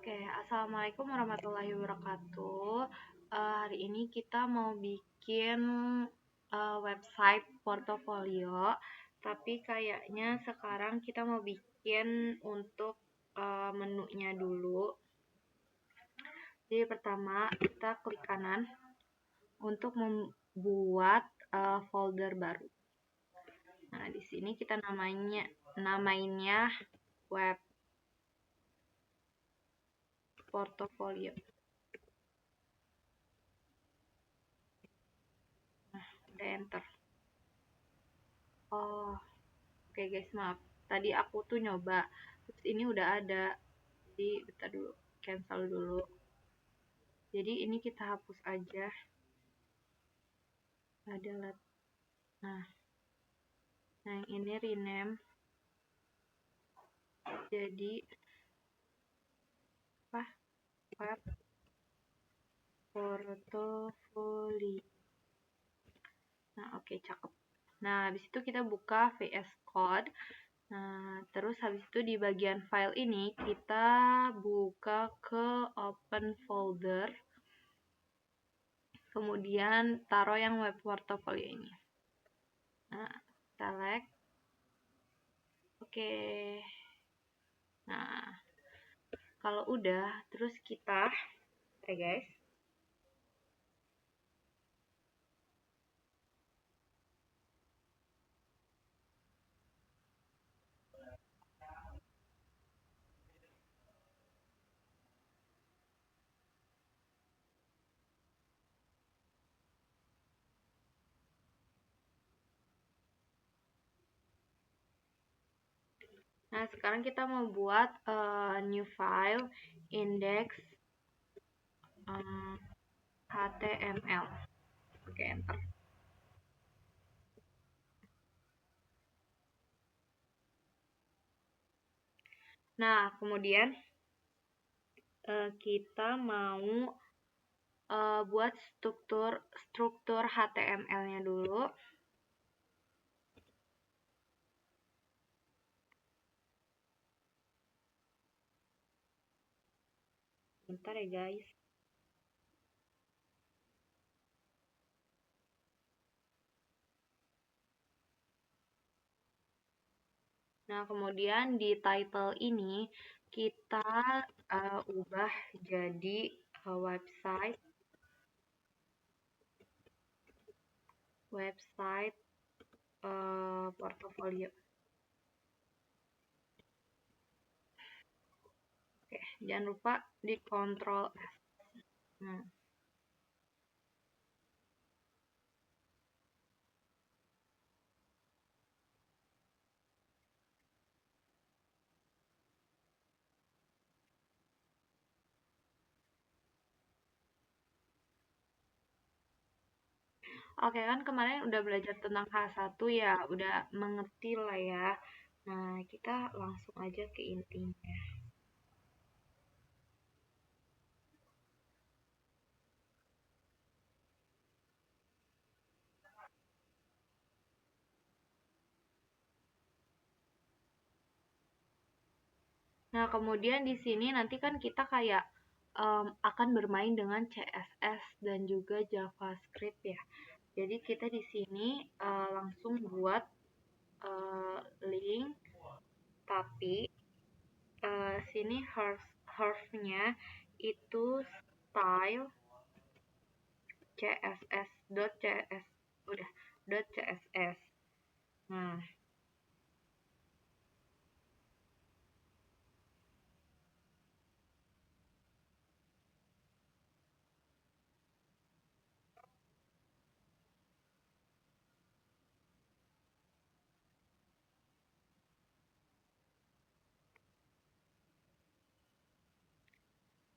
Oke, Assalamualaikum warahmatullahi wabarakatuh. Hari ini kita mau bikin website portofolio, tapi kayaknya sekarang kita mau bikin untuk menunya dulu. Jadi pertama kita klik kanan untuk membuat folder baru. Nah, di sini kita namainnya web portofolio. Nah, udah enter. Oh, oke guys, maaf. Tadi aku tuh nyoba, terus ini udah ada. Jadi, bentar dulu, cancel dulu. Jadi ini kita hapus aja. Ada let. Nah, yang ini rename. Jadi apa? Web portfolio. Nah, oke, cakep. Nah, habis itu kita buka VS Code. Nah, terus habis itu di bagian file ini kita buka ke open folder. Kemudian taruh yang web portfolio ini. Nah, select. Oke. Nah, kalau udah, terus kita, guys. Nah, sekarang kita mau buat new file index HTML. Oke, enter. Nah, kemudian kita mau buat struktur HTML-nya dulu. Bentar ya, guys. Nah, kemudian di title ini kita ubah jadi website portofolio. Oke, jangan lupa di Ctrl S. Nah. Oke, kan kemarin udah belajar tentang H1 ya, udah mengerti lah ya. Nah, kita langsung aja ke intinya. Nah, kemudian di sini nanti kan kita kayak akan bermain dengan CSS dan juga JavaScript ya. Jadi kita di sini langsung buat link, tapi sini harusnya itu style css udah .css.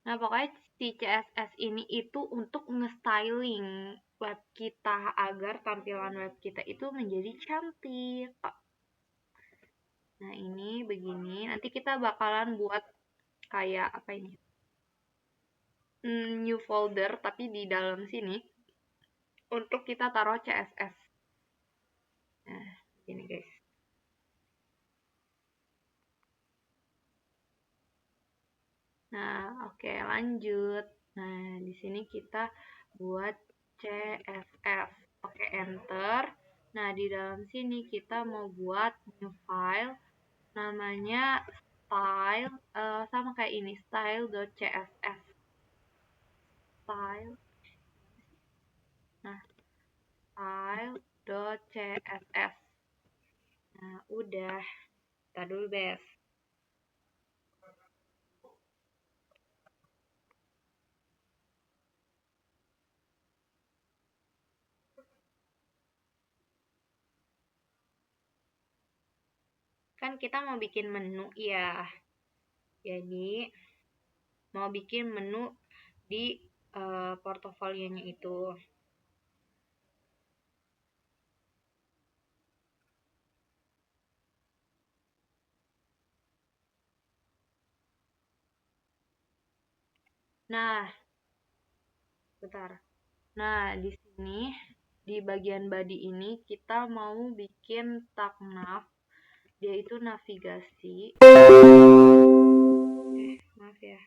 Nah, pokoknya si CSS ini itu untuk nge-styling web kita agar tampilan web kita itu menjadi cantik. Nah, ini begini. Nanti kita bakalan buat kayak apa ini? New folder tapi di dalam sini untuk kita taruh CSS. Nah, ini guys. . Nah, oke, lanjut. Nah, di sini kita buat CSS. Oke, enter. Nah, di dalam sini kita mau buat new file namanya style, sama kayak ini, style.css. Style. Nah, style.css. Nah, udah. Kita dulu, Bes. Kan kita mau bikin menu ya. Jadi, mau bikin menu di portofolionya itu. Nah, bentar. Nah, di sini di bagian body ini kita mau bikin tag nav, yaitu navigasi. Maaf ya.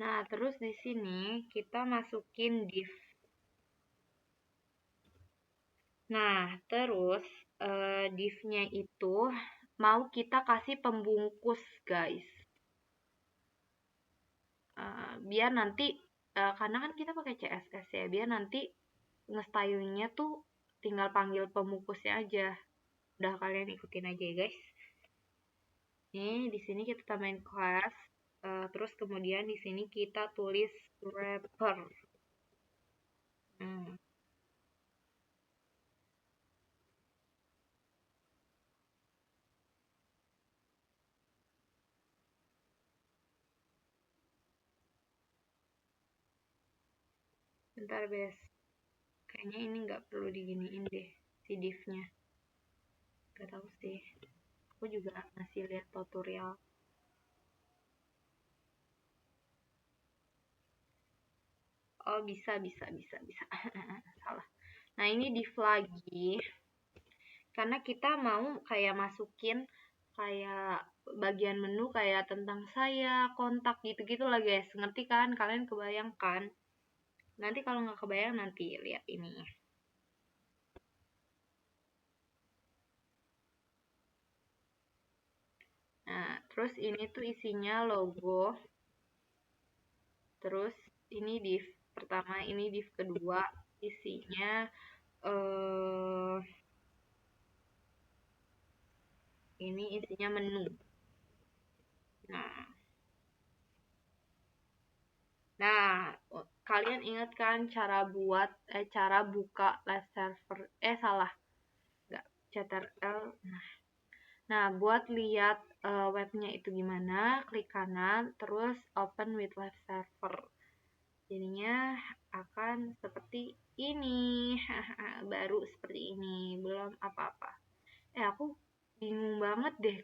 Nah, terus di sini kita masukin div. Nah, terus div-nya itu mau kita kasih pembungkus, guys. Biar nanti, karena kan kita pakai CSS ya, biar nanti nge-stylingnya tuh tinggal panggil pembungkusnya aja. Udah, kalian ikutin aja ya, guys. Nih, di sini kita tambahin class, terus kemudian di sini kita tulis wrapper. Bentar, Bes. Kayaknya ini nggak perlu diginiin deh, si div-nya. Gak tahu sih. Aku juga masih lihat tutorial. Oh, bisa. Salah. Nah, ini div lagi. Karena kita mau kayak masukin kayak bagian menu kayak tentang saya, kontak gitu-gitu lah, guys. Ngerti kan? Kalian kebayangkan? Nanti kalau nggak kebayang, nanti lihat ini. Nah, terus ini tuh isinya logo. Terus ini div pertama, ini div kedua, isinya ini isinya menu. Nah, kalian ingat kan cara buka live server? Salah, nggak, CTRL. Nah, buat lihat webnya itu gimana, klik kanan, terus open with live server. Jadinya akan seperti ini. Baru seperti ini, belum apa-apa. Aku bingung banget deh,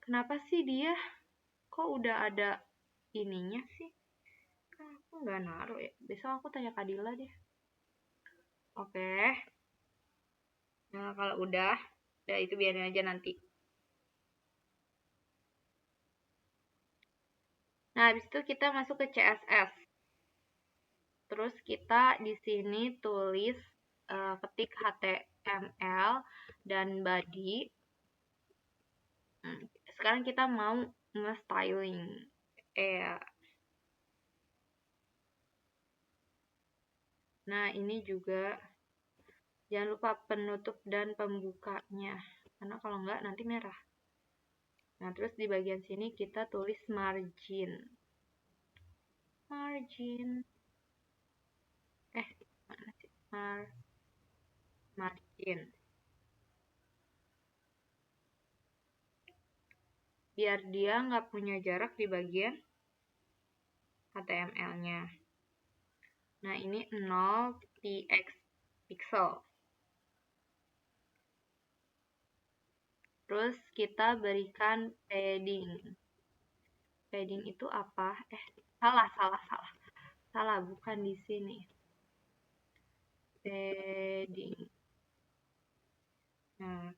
kenapa sih dia kok udah ada ininya sih? Kan aku nggak naruh ya. Besok aku tanya Kadila deh. Oke. Nah, kalau udah itu biarin aja nanti. Nah, habis itu kita masuk ke CSS. Terus kita di sini tulis, ketik HTML dan body. Sekarang kita mau nge-styling. Nah, ini juga jangan lupa penutup dan pembukanya. Karena kalau enggak nanti merah. Nah, terus di bagian sini kita tulis margin. Mana sih? Margin. Biar dia nggak punya jarak di bagian HTML-nya. Nah, ini 0 px pixel. Terus kita berikan padding. Padding itu apa? Salah, bukan di sini. Padding. Nah,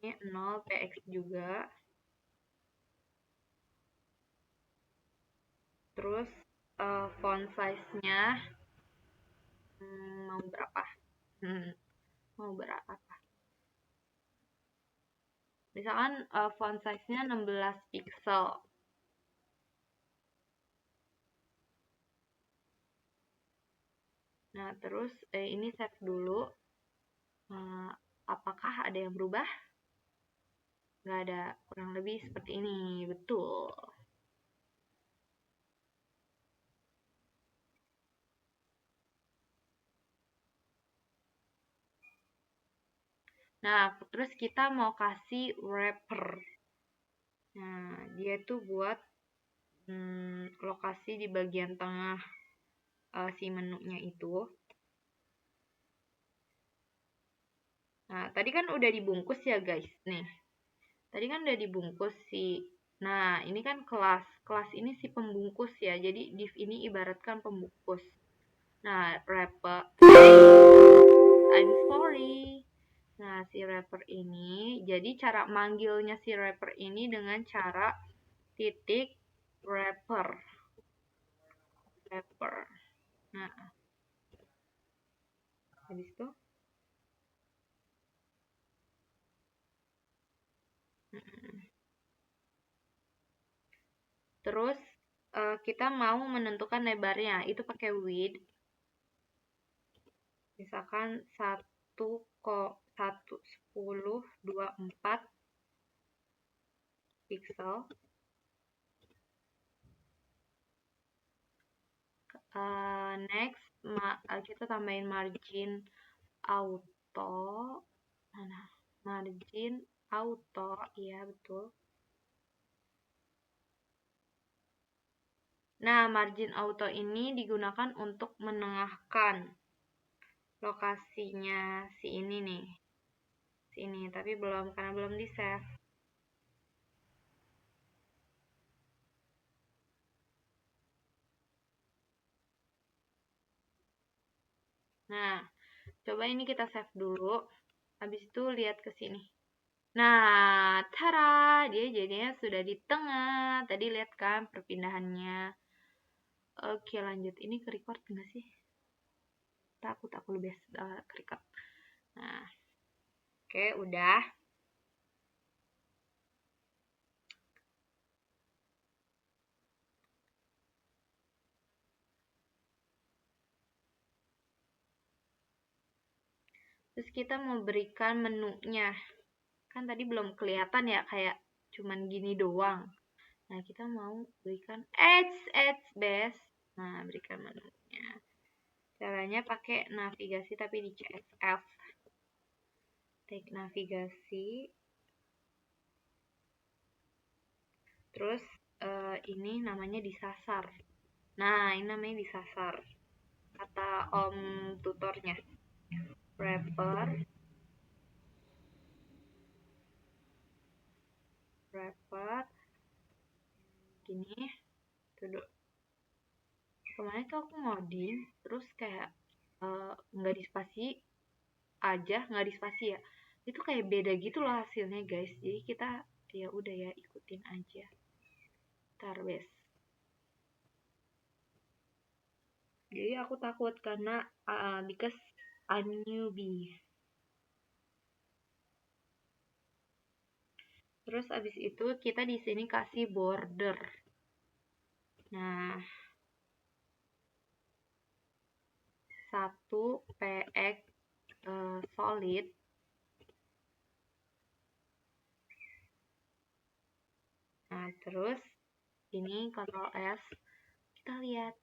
ini 0 px juga. Terus font size-nya mau berapa? Mau berapa? Misalkan font size-nya 16 pixel. Nah, terus ini save dulu. Apakah ada yang berubah? Nggak ada, kurang lebih seperti ini, betul. Nah, terus kita mau kasih wrapper. Nah, dia tuh buat lokasi di bagian tengah si menunya itu. Nah, tadi kan udah dibungkus ya guys. Nih, tadi kan udah dibungkus si. Nah, ini kan kelas. Kelas ini si pembungkus ya. Jadi div ini ibaratkan pembungkus. Nah, wrapper. I'm sorry. Nah, si wrapper ini, jadi cara manggilnya si wrapper ini dengan cara titik wrapper. Nah, habis itu terus kita mau menentukan lebarnya, itu pakai width. Misalkan 1,1024 pixel. Next, kita tambahin margin auto. Mana? Margin auto, iya betul. Nah, margin auto ini digunakan untuk menengahkan lokasinya si ini nih. Sini, tapi karena belum di save. Nah, coba ini kita save dulu. Habis itu lihat ke sini. Nah, tara, dia jadinya sudah di tengah. Tadi lihat kan perpindahannya. Oke, lanjut. Ini ke record nggak sih? Takut aku lebih ke record. Nah, oke, udah. Terus kita mau berikan menunya. Kan tadi belum kelihatan ya, kayak cuman gini doang. Nah, kita mau berikan ads best. Nah, berikan menunya. Caranya pakai navigasi tapi di CSF. Take navigasi. Terus ini namanya disasar. Nah, ini namanya disasar. Kata om tutornya. Wrapper. Gini. Tuh. Kemarin tuh aku ngoding. Terus kayak nggak di spasi aja, nggak di spasi ya. Itu kayak beda gitu loh hasilnya guys. Jadi kita ya udah ya ikutin aja. Tarbes. Jadi aku takut karena because I'm newbie. Terus abis itu kita di sini kasih border. Nah, 1 px solid. Nah, terus ini Ctrl S. Kita lihat.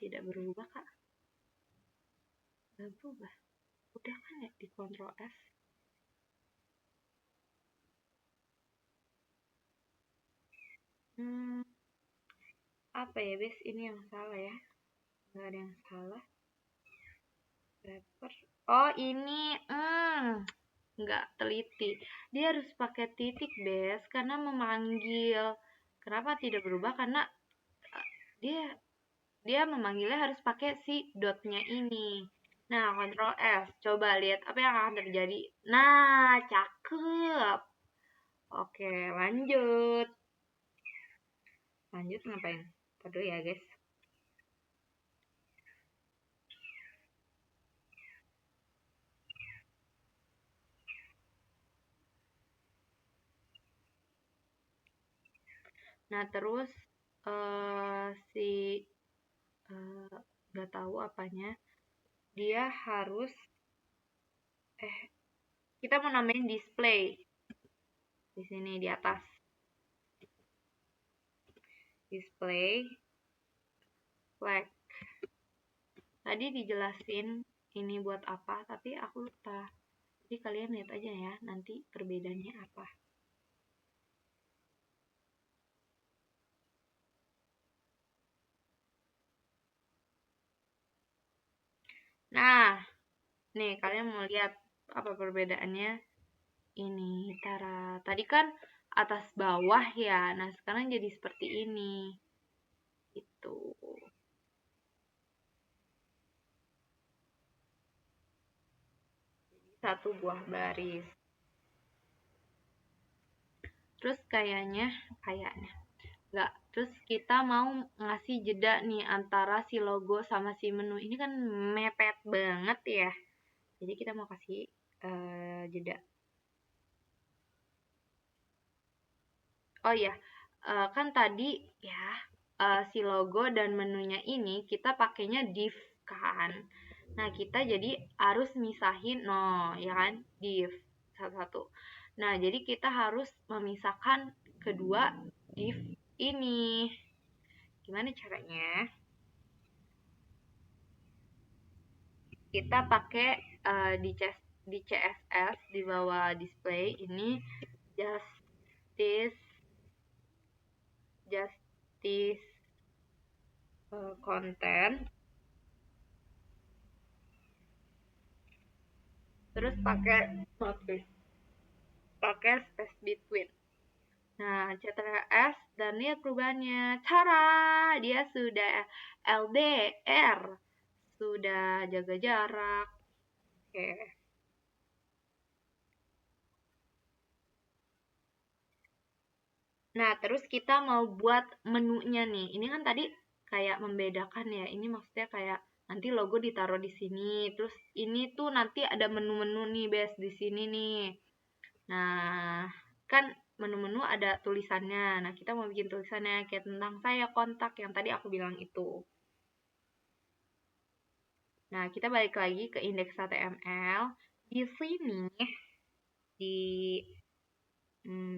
Tidak berubah, Kak. Tidak berubah. Udah kan ya di Ctrl S. Apa ya, Bes? Ini yang salah ya. Nggak ada yang salah. Wrapper. Oh, ini nggak teliti. Dia harus pakai titik, Bes, karena memanggil. Kenapa tidak berubah? Karena dia dia memanggilnya harus pakai si dotnya ini. Nah, Ctrl S. Coba lihat apa yang akan terjadi. Nah, cakep. Oke, lanjut. Lanjut ngapain? Aduh ya, guys. Nah, terus si nggak tahu apanya, dia harus kita mau namain display di sini di atas. Display flag. Tadi dijelasin ini buat apa, tapi aku lupa. Jadi kalian lihat aja ya, nanti perbedaannya apa. Nah, nih kalian mau lihat apa perbedaannya? Ini, Tara. Tadi kan atas bawah ya. Nah, sekarang jadi seperti ini. Itu. Satu buah baris. Terus kayaknya enggak. Terus kita mau ngasih jeda nih antara si logo sama si menu. Ini kan mepet banget ya. Jadi kita mau kasih jeda. Oh iya, kan tadi ya si logo dan menunya ini kita pakainya div kan. Nah, kita jadi harus misahin, no, ya kan, div satu-satu. Nah, jadi kita harus memisahkan kedua div ini. Gimana caranya? Kita pakai di CSS di bawah display ini justice justice content, terus pakai pakai space between. Nah, CTRL-S dan lihat perubahannya. Cara dia sudah LDR, sudah jaga jarak. Oke. Nah, terus kita mau buat menunya nih. Ini kan tadi kayak membedakan ya. Ini maksudnya kayak nanti logo ditaruh di sini. Terus ini tuh nanti ada menu-menu nih, Bes, di sini nih. Nah, kan menu-menu ada tulisannya. Nah, kita mau bikin tulisannya kayak tentang saya kontak yang tadi aku bilang itu. Nah, kita balik lagi ke indeks HTML. Di sini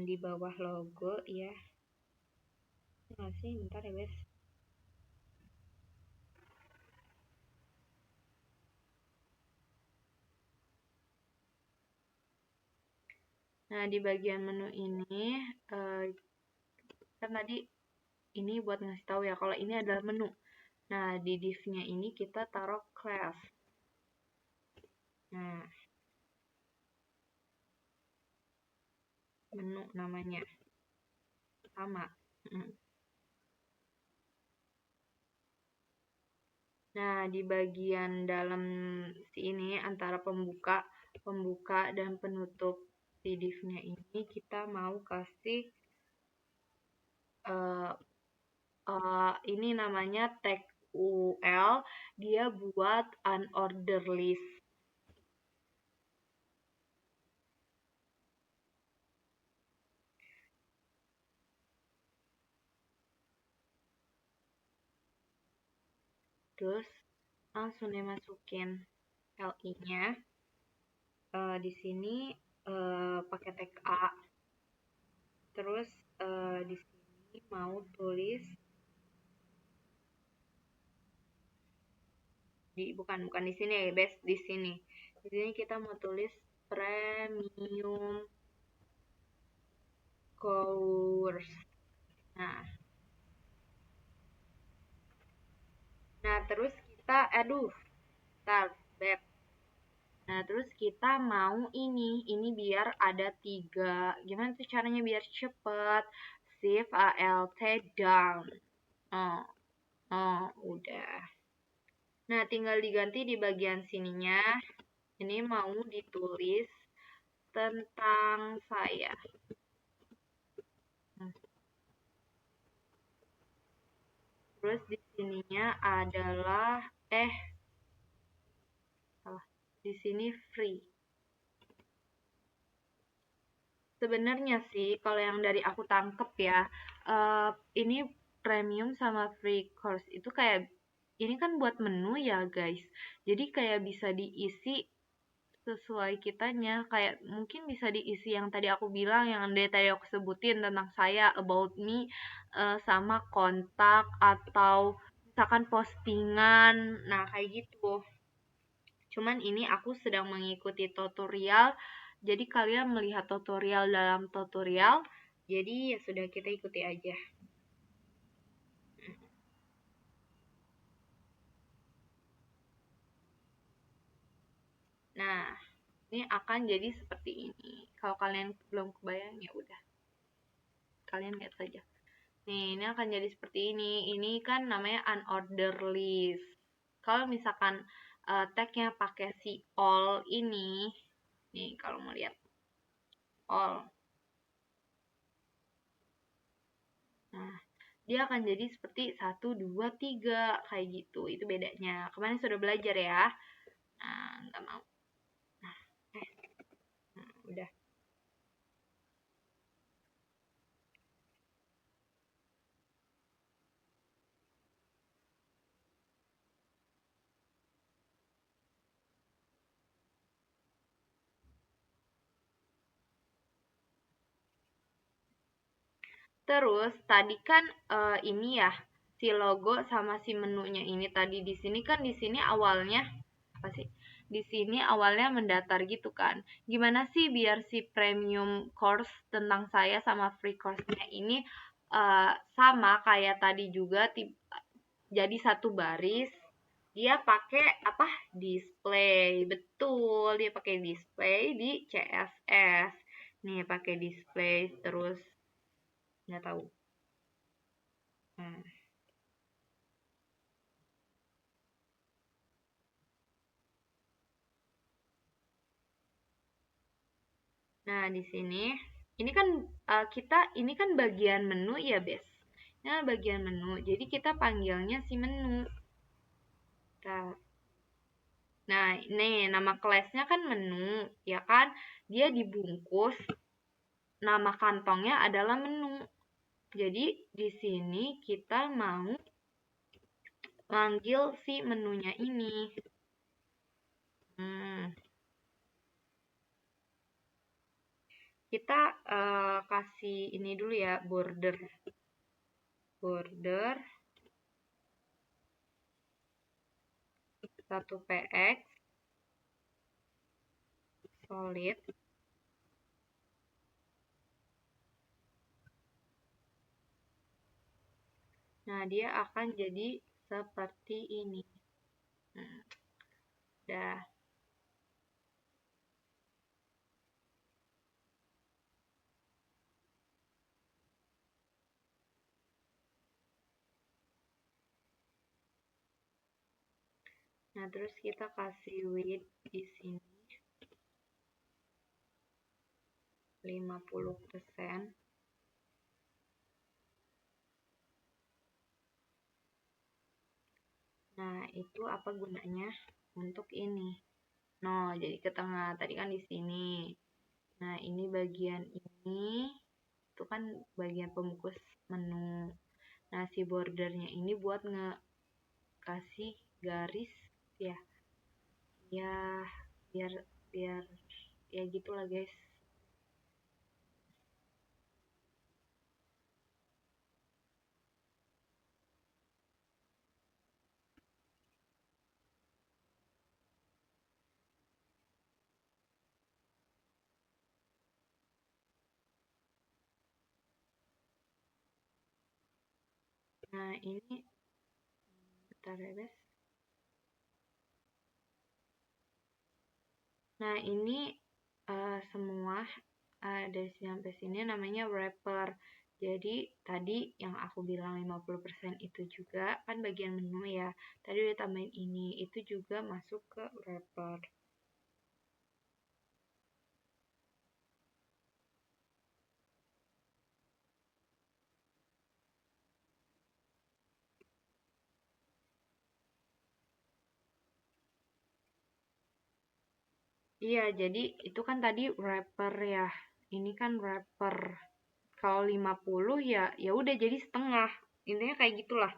di bawah logo ya. Nggak sih, bentar ya, Bes. Nah, di bagian menu ini kan tadi ini buat ngasih tahu ya kalau ini adalah menu. Nah, di div-nya ini kita taruh class. Nah, menu namanya sama. Nah, di bagian dalam si ini antara pembuka dan penutup si div-nya ini kita mau kasih ini namanya tag UL, dia buat unorder list. Terus langsung dimasukin LI-nya. Di sini pakai tag A. Terus di sini mau tulis bukan di sini ya, Bes, di sini. Di sini kita mau tulis premium course. Nah, terus kita tar, back. Nah, terus kita mau ini biar ada 3. Gimana tuh caranya biar cepet? Shift Alt down. Oh, oh, udah. Nah, tinggal diganti di bagian sininya. Ini mau ditulis tentang saya. Terus di sininya adalah di sini free. Sebenarnya sih kalau yang dari aku tangkep ya, ini premium sama free course itu kayak ini kan buat menu ya guys. Jadi kayak bisa diisi sesuai kitanya, kayak mungkin bisa diisi yang tadi aku bilang, yang tadi aku sebutin tentang saya, about me, sama kontak atau misalkan postingan. Nah, kayak gitu. Cuman ini aku sedang mengikuti tutorial, jadi kalian melihat tutorial dalam tutorial, jadi ya sudah, kita ikuti aja. Nah, ini akan jadi seperti ini. Kalau kalian belum kebayang ya udah, kalian lihat saja. Nih, ini akan jadi seperti ini. Ini kan namanya unordered list. Kalau misalkan tagnya pakai si all ini, nih kalau mau lihat all. Nah, dia akan jadi seperti 1, 2, 3 kayak gitu. Itu bedanya. Kemarin sudah belajar ya. Nah, nggak mau. Nah, udah. Terus tadi kan ini ya, si logo sama si menunya ini tadi di sini kan, di sini awalnya apa sih? Di sini awalnya mendatar gitu kan. Gimana sih biar si premium course tentang saya sama free course-nya ini sama kayak tadi juga, jadi satu baris. Dia pakai apa? Display. Betul, dia pakai display di CSS. Nih, pakai display terus nggak tahu. Hmm. Nah, di sini ini kan ini kan bagian menu ya, Bes. Nah, bagian menu. Jadi kita panggilnya si menu. Nah, nah, ini nama kelasnya kan menu, ya kan? Dia dibungkus, nama kantongnya adalah menu. Jadi di sini kita mau manggil si menunya ini. Hmm, kita kasih ini dulu ya, border. Border 1px solid. Nah, dia akan jadi seperti ini. Dah. Nah, terus kita kasih width di sini 50%. Nah, itu apa gunanya? Untuk ini. No, jadi ke tengah. Tadi kan di sini. Nah, ini bagian ini. Itu kan bagian pembungkus menu. Nah, si bordernya ini buat kasih garis ya. Ya, biar biar ya gitulah guys. Nah, ini bentar ya guys. Nah, ini semua dari sini sampai sini namanya wrapper. Jadi tadi yang aku bilang 50% itu juga kan bagian menu ya. Tadi udah tambahin ini, itu juga masuk ke wrapper. Iya, jadi itu kan tadi wrapper ya. Ini kan wrapper. Kalau 50 ya ya udah jadi setengah. Intinya kayak gitulah.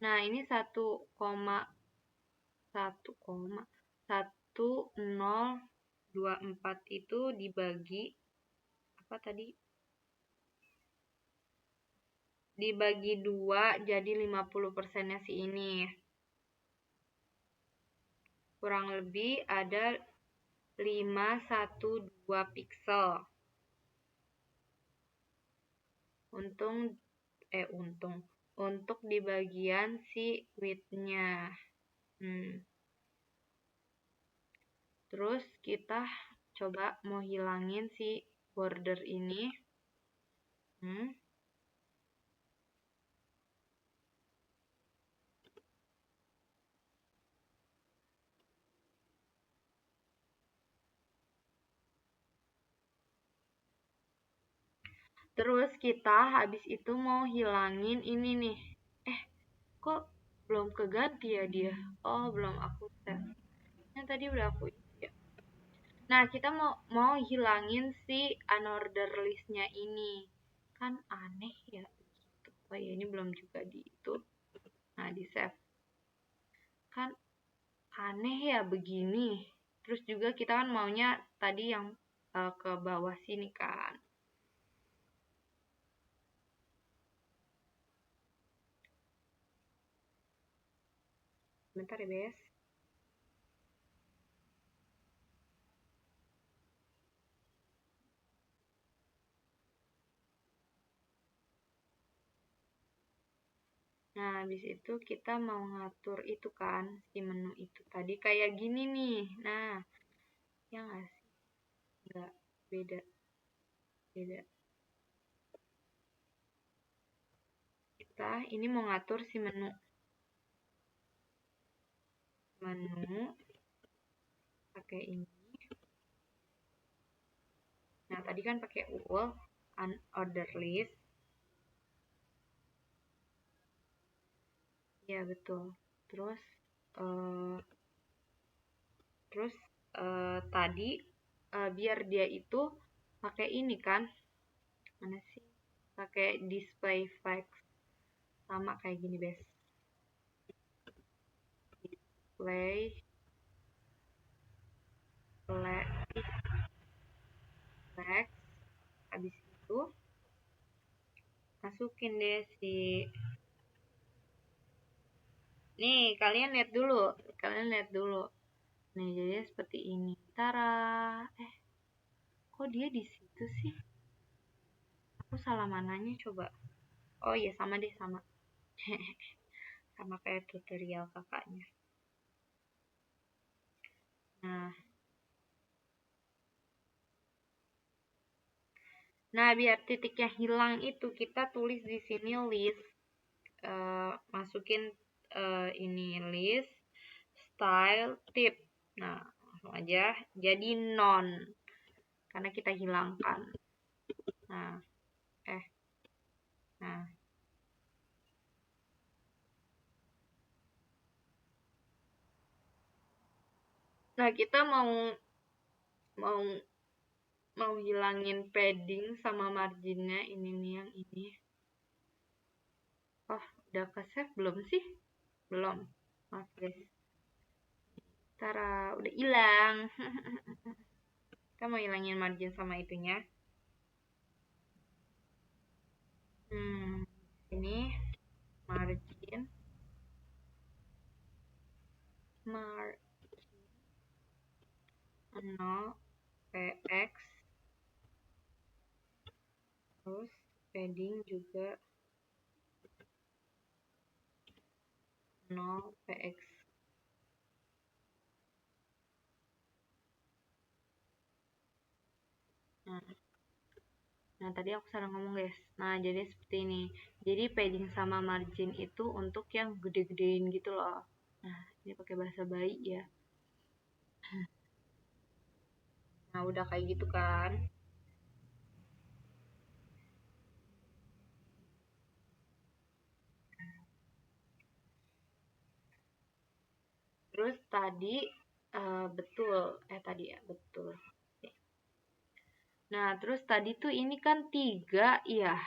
Nah, ini 1,1024 itu dibagi apa tadi? Dibagi 2 jadi 50%-nya si ini. Kurang lebih ada 512 pixel. Untuk di bagian si width-nya. Terus kita coba mau hilangin si border ini. Terus kita habis itu mau hilangin ini nih. Kok belum keganti ya dia? Oh, belum aku save. Yang tadi udah aku isi ya. Nah, kita mau hilangin si unorder list-nya ini. Kan aneh ya gitu. Oh ya, ini belum juga di itu. Nah, di save. Kan aneh ya begini. Terus juga kita kan maunya tadi yang ke bawah sini kan. Bentar ya, Bes. Nah, habis itu kita mau ngatur itu kan, si menu itu tadi kayak gini nih. Nah, ya nggak sih? Nggak, beda. Beda. Kita ini mau ngatur si menu. Menu, pakai ini. Nah, tadi kan pakai UL, unorder list. Ya, betul. Terus, tadi biar dia itu pakai ini kan, mana sih? Pakai display facts sama kayak gini, Bes. Display facts. Habis itu masukin deh si nih, kalian lihat dulu nih, jadi seperti ini. Tara, kok dia di situ sih? Aku salah mananya coba. Oh iya, sama deh, sama. Sama kayak tutorial kakaknya. Nah, biar titiknya hilang itu kita tulis di sini list. Masukin ini list style tip. Nah, langsung aja jadi non karena kita hilangkan. Nah, nah. Nah, kita mau mau hilangin padding sama marginnya ini nih, yang ini. Oh, udah ke save belum sih? Belum. Maaf guys. Tara, udah hilang. Kita mau hilangin margin sama itunya. Ini margin. 0 px, terus padding juga 0 px. Nah, tadi aku salah ngomong guys. Nah, jadi seperti ini. Jadi padding sama margin itu untuk yang gede-gedein gitu loh. Nah, ini pakai bahasa bayi ya. Nah, udah kayak gitu kan. Terus tadi tadi ya, betul. Nah, terus tadi tuh ini kan 3 ya.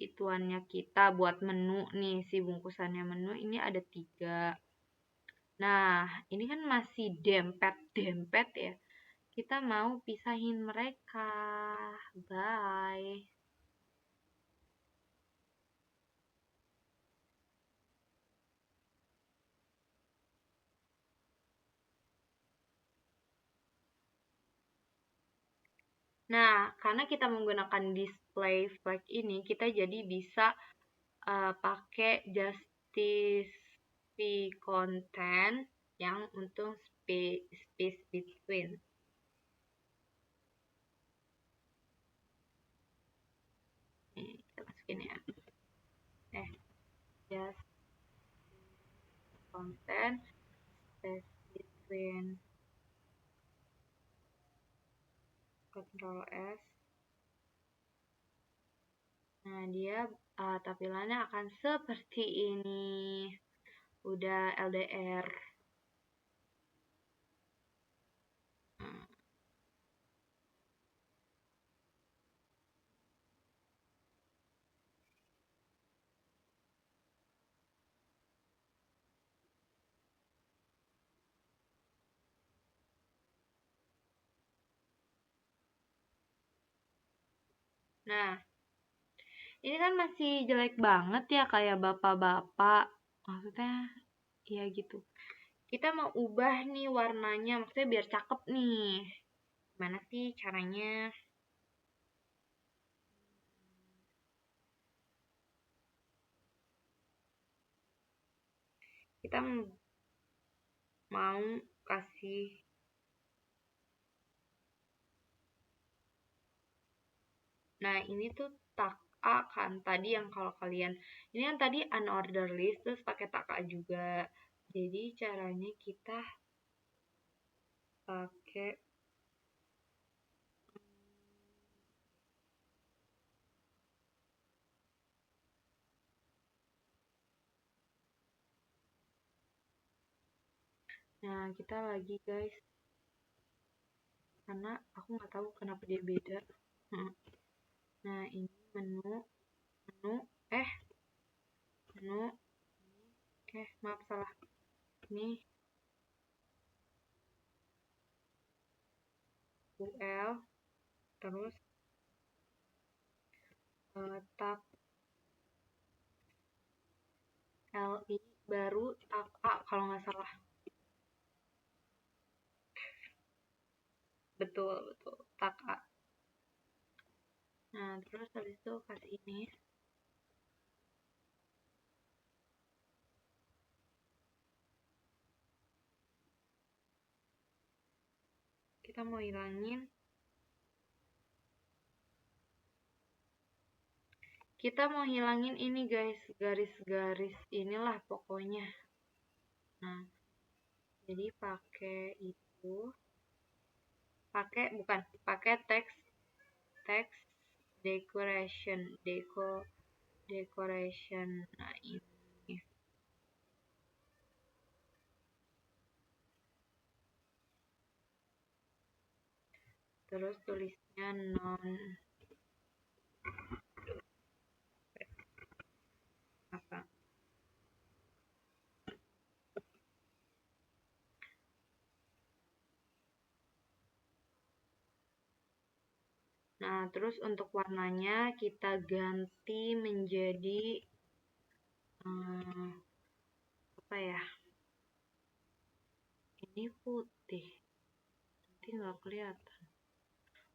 Ituannya kita buat menu nih, si bungkusannya menu ini ada 3. Nah, ini kan masih dempet-dempet ya. Kita mau pisahin mereka. Bye. Nah, karena kita menggunakan display flag ini, kita jadi bisa pakai justify content yang untuk space between. Nih, kita masukin ya. Just content space between, Ctrl S. Nah, dia tampilannya akan seperti ini. Udah LDR. Nah, ini kan masih jelek banget ya, kayak bapak-bapak. Maksudnya, ya gitu. Kita mau ubah nih warnanya, maksudnya biar cakep nih. Gimana sih caranya? Kita mau kasih, nah ini tuh tak A kan tadi, yang kalau kalian ini kan tadi unordered list terus pakai tak A juga. Jadi caranya kita pakai nah kita lagi guys, karena aku nggak tahu kenapa dia beda. Nah ini menu menu menu maaf salah, ini UL terus tab LI baru tab A kalau nggak salah. Betul tab A. Nah terus habis itu kasih ini, kita mau hilangin ini guys, garis-garis inilah pokoknya. Nah jadi pakai itu, pakai text decoration. Nah ini terus tulisnya non apa. Nah terus untuk warnanya kita ganti menjadi apa ya, ini putih, nanti nggak kelihatan.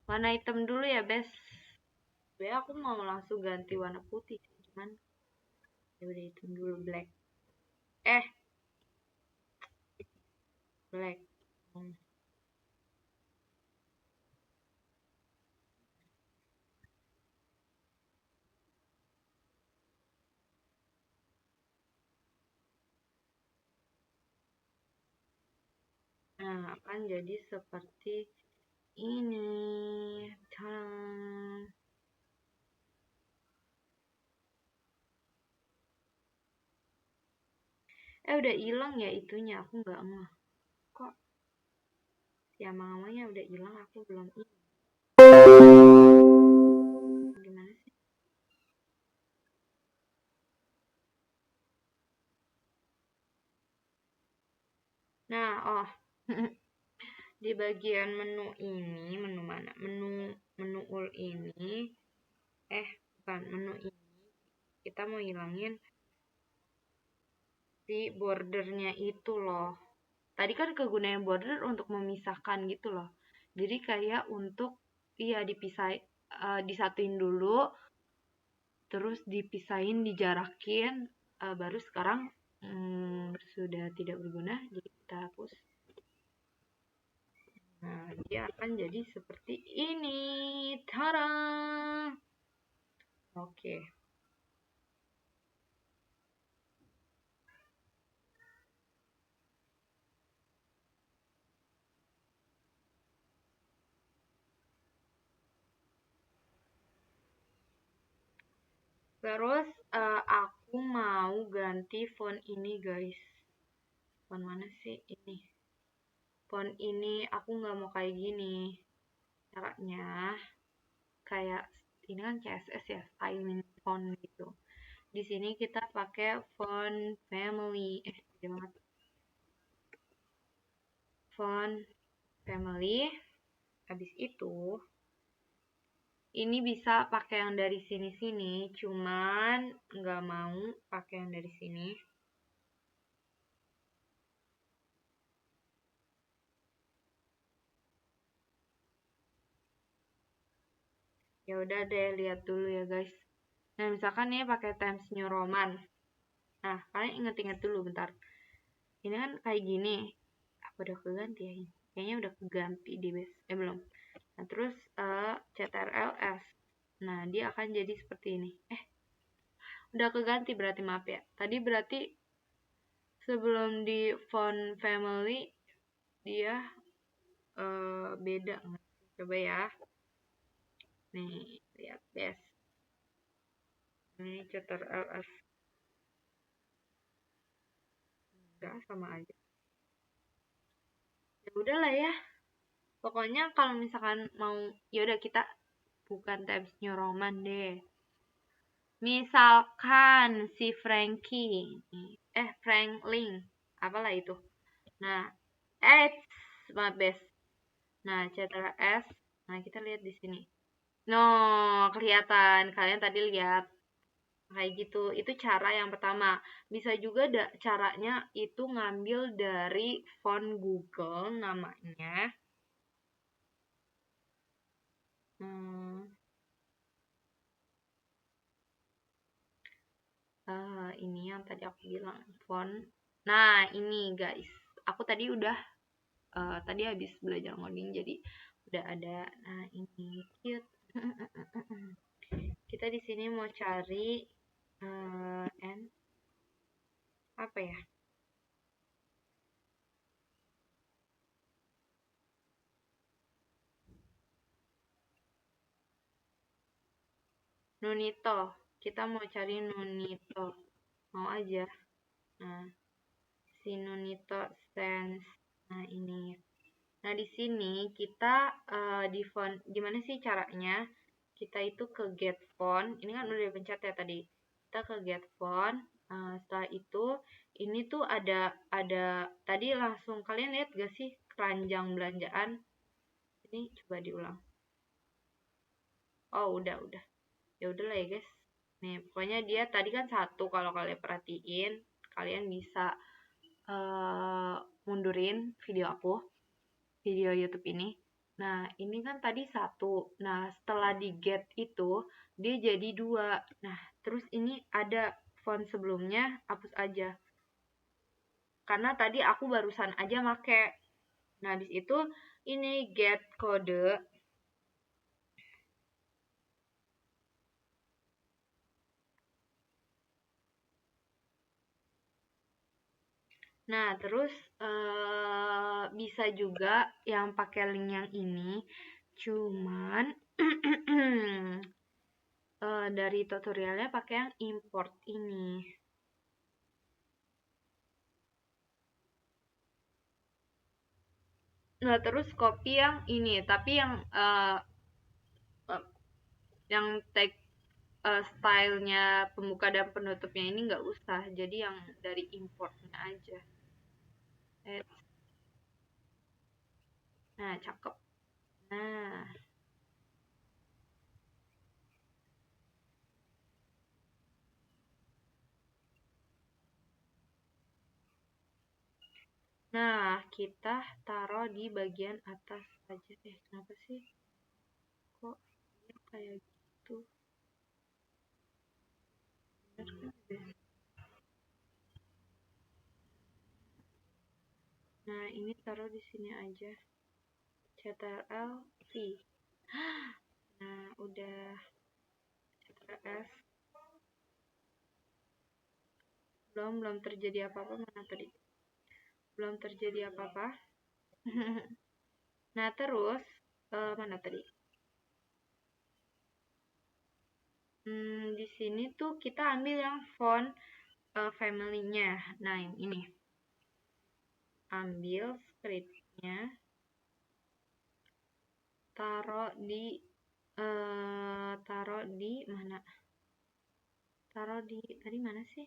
Warna hitam dulu ya, Bes. Ya aku mau langsung ganti warna putih sih, cuman ya udah hitam dulu, black. Black. Nah, akan jadi seperti ini. Tadam. Udah hilang ya itunya, aku nggak ngeh. Kok si amang-amangnya udah hilang, aku belum ini. Gimana sih? Nah, oh. Di bagian menu ini, menu mana? Menu ul ini. Bukan menu ini. Kita mau hilangin si bordernya itu loh. Tadi kan kegunaan border untuk memisahkan gitu loh. Jadi kayak untuk iya disatuin dulu, terus dipisahin, dijarakin, baru sekarang sudah tidak berguna, jadi kita hapus. Nah, dia akan jadi seperti ini. Tada! Oke. Terus aku mau ganti font ini guys. Font mana sih ini? Font ini aku nggak mau kayak gini. Caranya kayak ini kan CSS ya, styling font gitu. Di sini kita pakai font family. Gede banget. Font family. Habis itu ini bisa pakai yang dari sini-sini, cuman nggak mau pakai yang dari sini. Ya udah deh, lihat dulu ya guys. Nah, misalkan nih pakai Times New Roman. Nah, kalian inget-inget dulu bentar. Ini kan kayak gini. Apa udah keganti ya? Kayaknya udah keganti di base. Belum. Nah, terus CTRL-S. Nah, dia akan jadi seperti ini. Udah keganti berarti, maaf ya. Tadi berarti sebelum di font family dia beda. Coba ya. Nih, lihat base. Ini CTRL-S. Enggak, sama aja. Ya udahlah ya. Pokoknya kalau misalkan mau, ya udah kita bukan Times New Roman deh. Misalkan si Frankie, Franklin, apalah itu. Nah, my best. Nah, Ctrl S. Nah, kita lihat di sini. No, kelihatan. Kalian tadi lihat kayak gitu. Itu cara yang pertama. Bisa juga caranya itu ngambil dari font Google namanya. Ini yang tadi aku bilang font. Nah, ini guys. Aku tadi udah tadi habis belajar ngoding jadi udah ada. Nah, ini cute. Kita di sini mau cari n apa ya? Nunito. Kita mau cari Nunito. Mau aja. Nah, si Nunito Sense. Nah, ini. Nah, di sini kita di font gimana sih caranya? Kita itu ke get font. Ini kan udah dipencet ya tadi. Kita ke get font. Setelah itu ini tuh ada tadi langsung kalian lihat gak sih keranjang belanjaan? Ini coba diulang. Oh, udah. Ya udahlah ya, guys. Nih, pokoknya dia tadi kan satu, kalau kalian perhatiin, kalian bisa mundurin video aku. video YouTube ini. Nah, ini kan tadi 1. Nah, setelah di get itu, dia jadi 2. Nah, terus ini ada font sebelumnya, hapus aja. Karena tadi aku barusan aja make. Nah, habis itu ini get kode. Nah, terus bisa juga yang pakai link yang ini. Cuman dari tutorialnya pakai yang import ini. Nah, terus copy yang ini, tapi yang tag stylenya pembuka dan penutupnya ini nggak usah. Jadi yang dari importnya aja. Nah, cakep. Nah, kita taruh di bagian atas aja. Kenapa sih? Kok dia kayak gitu? Nah, ini taruh di sini aja. Ctrl V. Nah, udah Ctrl S. Belum terjadi apa-apa. Mana tadi? Belum terjadi apa-apa. Nah, terus mana tadi? Di sini tuh kita ambil yang font family-nya. Nah, yang ini. Ambil script-nya. Taruh di mana? Taruh di tadi mana sih?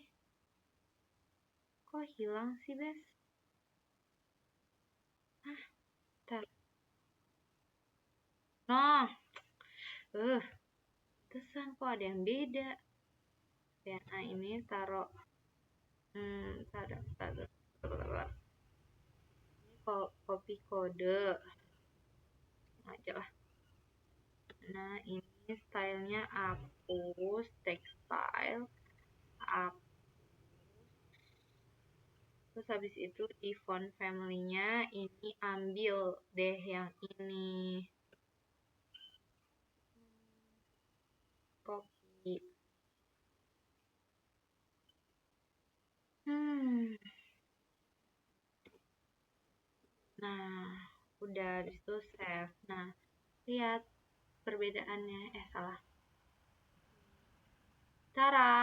Kok hilang sih, Bes? Bentar. Nah, terusan kok ada yang beda. Ya, nah ini taruh taruh. Ini copy kode aja lah. Nah, ini stylenya hapus, textile hapus. Terus habis itu di font family-nya ini ambil deh yang ini. Copy. Nah, udah habis itu save. Nah, lihat perbedaannya. Salah. Tara.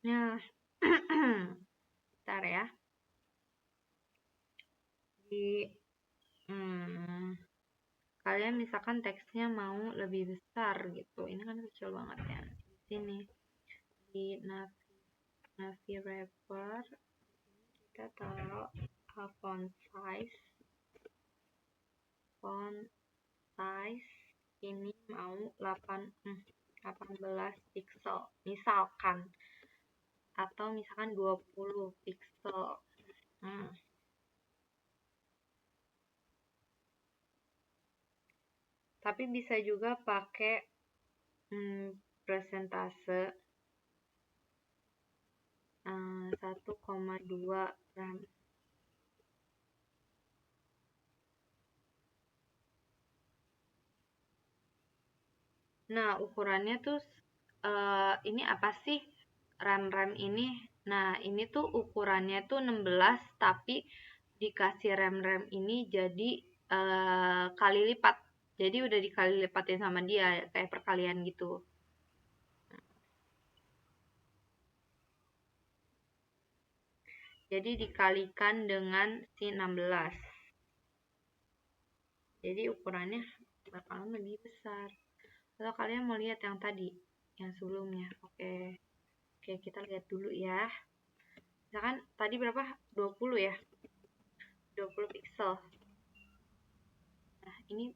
Nah, bentar ya. Kalian misalkan teksnya mau lebih besar gitu. Ini kan kecil banget ya. Di sini di Navi Wrapper kita taruh font size. Font size ini mau 18 pixel misalkan, atau misalkan 20 pixel. Tapi bisa juga pakai presentase 1,2 RAM. Nah, ukurannya tuh ini apa sih RAM ini? Nah, ini tuh ukurannya tuh 16, tapi dikasih RAM ini jadi kali lipat. Jadi udah dikali lipatin sama dia, kayak perkalian gitu. Jadi dikalikan dengan si 16. Jadi ukurannya bakalan lebih besar. Kalau kalian mau lihat yang tadi, yang sebelumnya. Oke, kita lihat dulu ya. Misalkan tadi berapa? 20 ya? 20 pixel. Nah, ini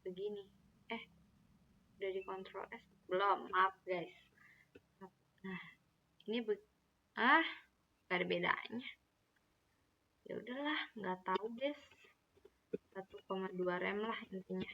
begini. Udah di Ctrl S? Belum, maaf guys. Nah, ini gak ada bedanya. Ya udahlah, nggak tahu guys. 1,2 rem lah intinya.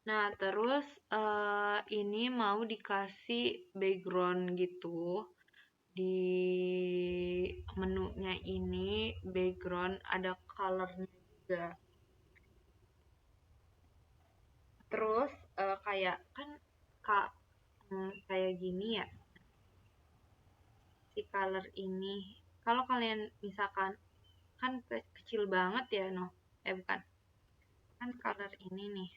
Nah, terus ini mau dikasih background gitu. Di menunya ini background ada colornya juga. Terus kayak kan kayak gini ya. Si color ini. Kalau kalian misalkan kan kecil banget ya, bukan. Kan color ini nih.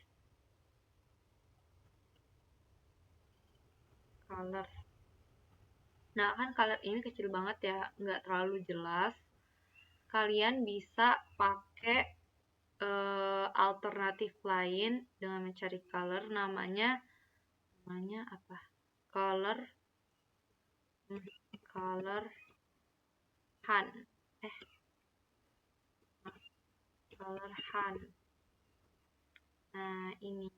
Color. Nah, kan color ini kecil banget ya, nggak terlalu jelas. Kalian bisa pakai alternatif lain dengan mencari color, namanya apa? Color Han. Color Han. Nah, ini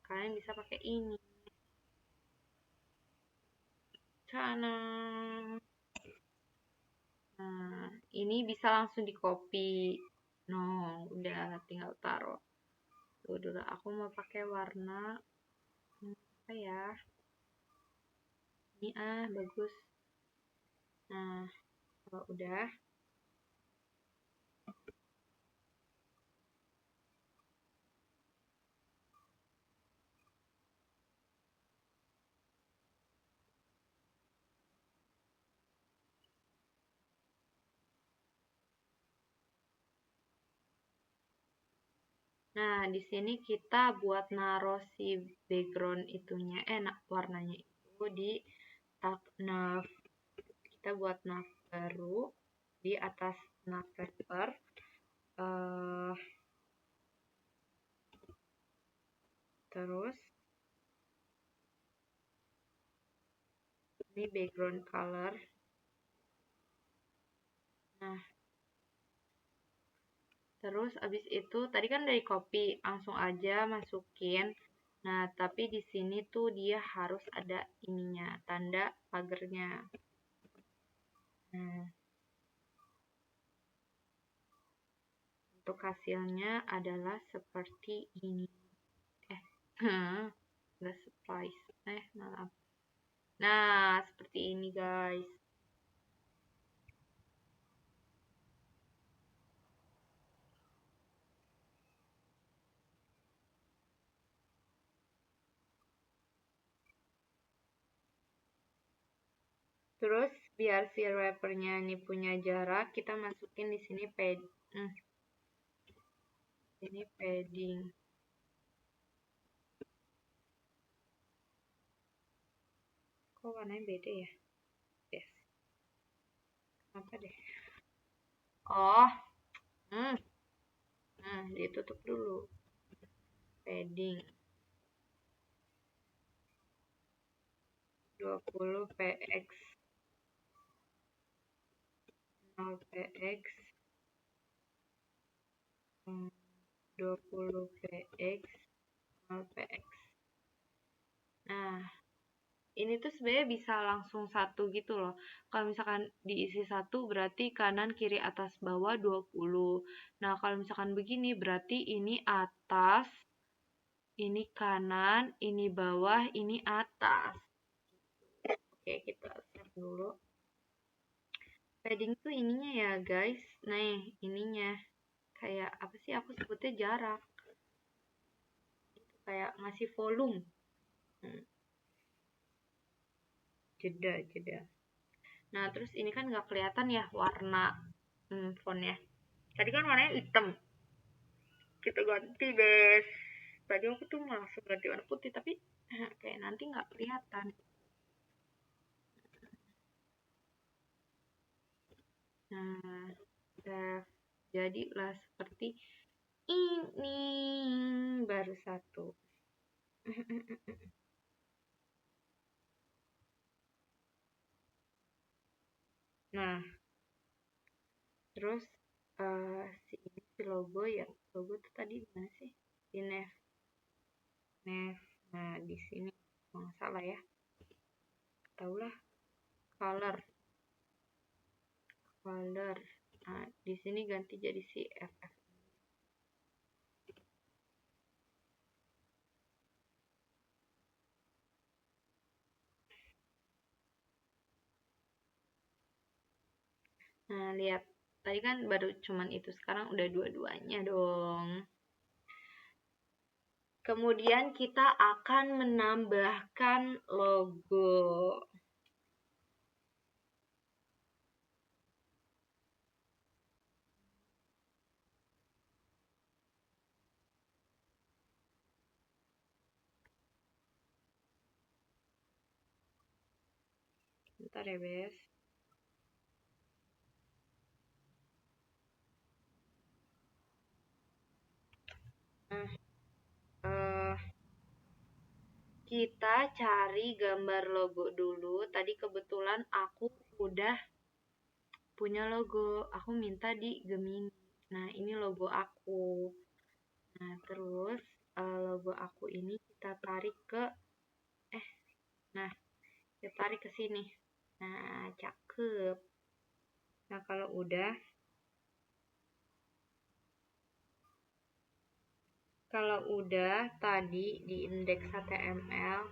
kalian bisa pakai ini. Nah, ini bisa langsung di copy. Udah tinggal taruh. Tuh dulu aku mau pakai warna apa ya? Ini bagus. Nah, kalau udah Nah, di sini kita buat naruh si background itunya, warnanya itu di tab nav. Kita buat nav baru di atas nav paper. Terus ini background color. Nah, terus abis itu tadi kan dari copy, langsung aja masukin. Nah, tapi di sini tuh dia harus ada ininya, tanda pagernya. Nah, untuk hasilnya adalah seperti ini. Nggak surprise. Maaf. Nah, seperti ini guys. Terus biar si wrappernya ini punya jarak, kita masukin di sini ini padding. Kok warnanya beda ya? Yes. Kenapa deh? Oh, ditutup dulu. Padding 20 px 0 px 20 px 0 px. Nah, ini tuh sebenarnya bisa langsung satu gitu loh. Kalau misalkan diisi satu berarti kanan kiri atas bawah 20. Nah, kalau misalkan begini berarti ini atas, ini kanan, ini bawah, ini atas. Oke, kita save dulu. padding tuh ininya ya guys. Nah, ininya kayak apa sih, aku sebutnya jarak, kayak ngasih volume. Jeda. Nah, terus ini kan nggak kelihatan ya warna fontnya. Tadi kan warnanya hitam, kita ganti deh. Tadi aku tuh langsung ganti warna putih, tapi kayak nanti nggak kelihatan. Nah, jadilah seperti ini, baru satu. Nah, terus si logo ya, logo tuh tadi di mana sih? Di nav. Nah, di sini kalau nggak salah ya, taulah color. Nah, di sini ganti jadi si FF. Nah, lihat. Tadi kan baru cuman itu, sekarang udah dua-duanya dong. Kemudian kita akan menambahkan logo. Bentar ya, Bes. Nah, kita cari gambar logo dulu. Tadi kebetulan aku udah punya logo. Aku minta di Gemini. Nah, ini logo aku. Nah, terus logo aku ini kita tarik ke nah, kita tarik ke sini. Nah, cakep. Nah, kalau udah tadi di indeks HTML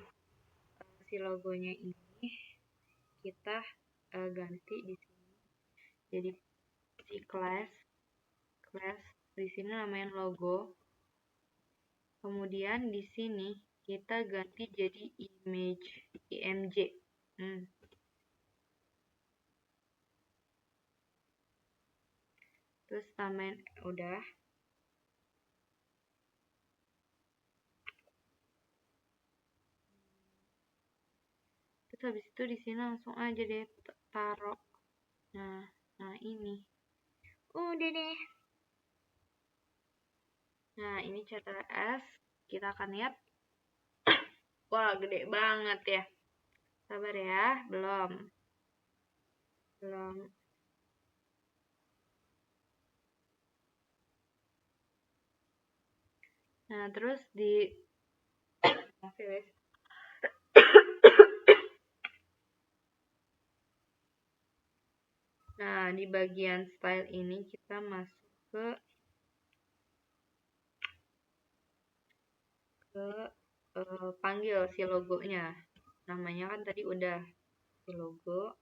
si logonya ini kita ganti di sini jadi si class di sini namain logo. Kemudian di sini kita ganti jadi img. Terus tamain udah. Terus habis itu di sini langsung aja deh taruh. Nah ini udah deh. Nah, ini CTRL-S. Kita akan lihat. Wah, gede banget ya. Sabar ya, belum. Nah, terus di Nah, di bagian style ini kita masuk ke panggil si logonya. Namanya kan tadi udah si logo.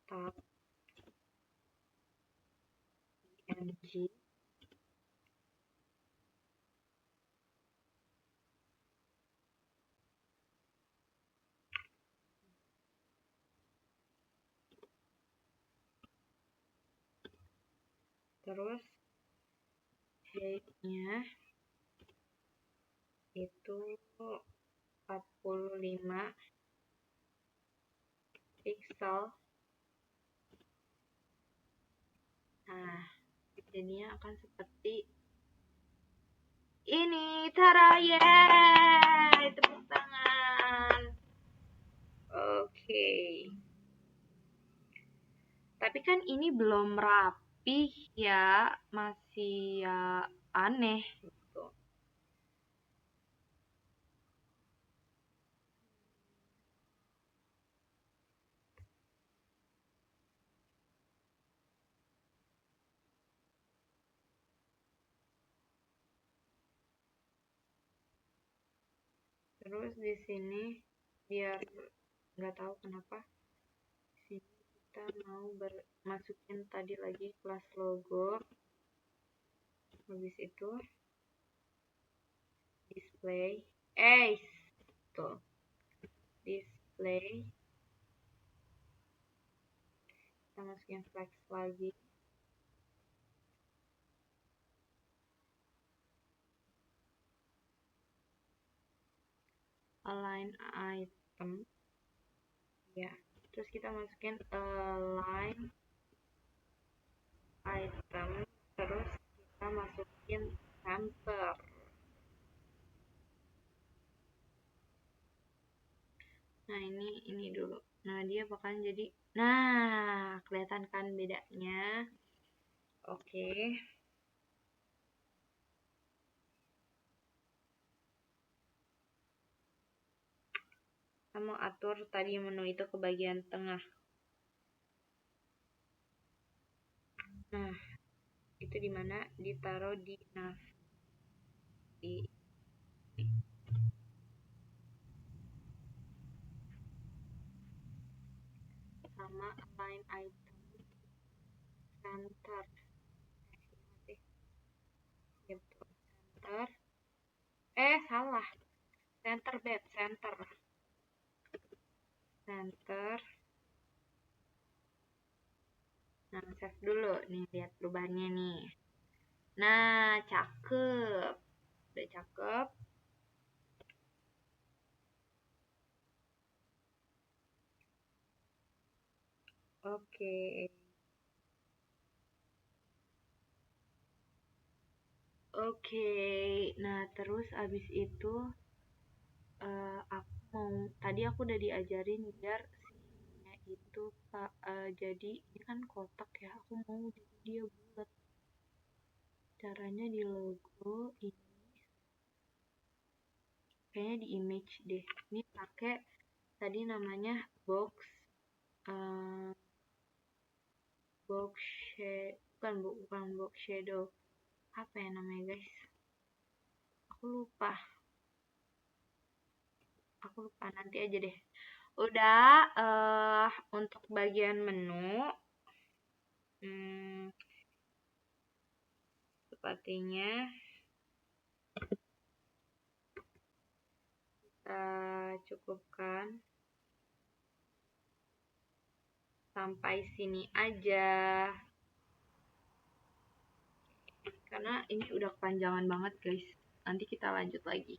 Tab img. Terus height-nya itu 45 pixel. Nah, jadinya akan seperti ini. Tara, yeay! Tepuk tangan. Oke. Tapi kan ini belum rapi ya, masih ya aneh gitu. Terus di sini biar nggak tahu kenapa kita mau masukin tadi lagi kelas logo. Habis itu display tuh display, kita masukin flex lagi, align item ya, terus kita masukin align item, terus kita masukin center. Nah ini dulu. Nah dia bakalan jadi, nah kelihatan kan bedanya. Oke. Kita mau atur tadi menu itu ke bagian tengah. Nah itu dimana? Ditaruh di nav, di sama align item center. Center. Salah. Center bed, center. Center. Nah, save dulu. Nih, lihat perubahannya nih. Nah, cakep. Udah cakep. Oke. Oke. Nah, terus abis itu tadi aku udah diajarin biar sininya itu jadi ini kan kotak ya, aku mau jadi dia bulat. Caranya di logo ini, kayaknya di image deh. Ini pakai tadi namanya box shadow, bukan box shadow, apa ya namanya guys, aku lupa nanti aja deh. Udah. Untuk bagian menu sepertinya kita cukupkan sampai sini aja, karena ini udah kepanjangan banget guys. Nanti kita lanjut lagi.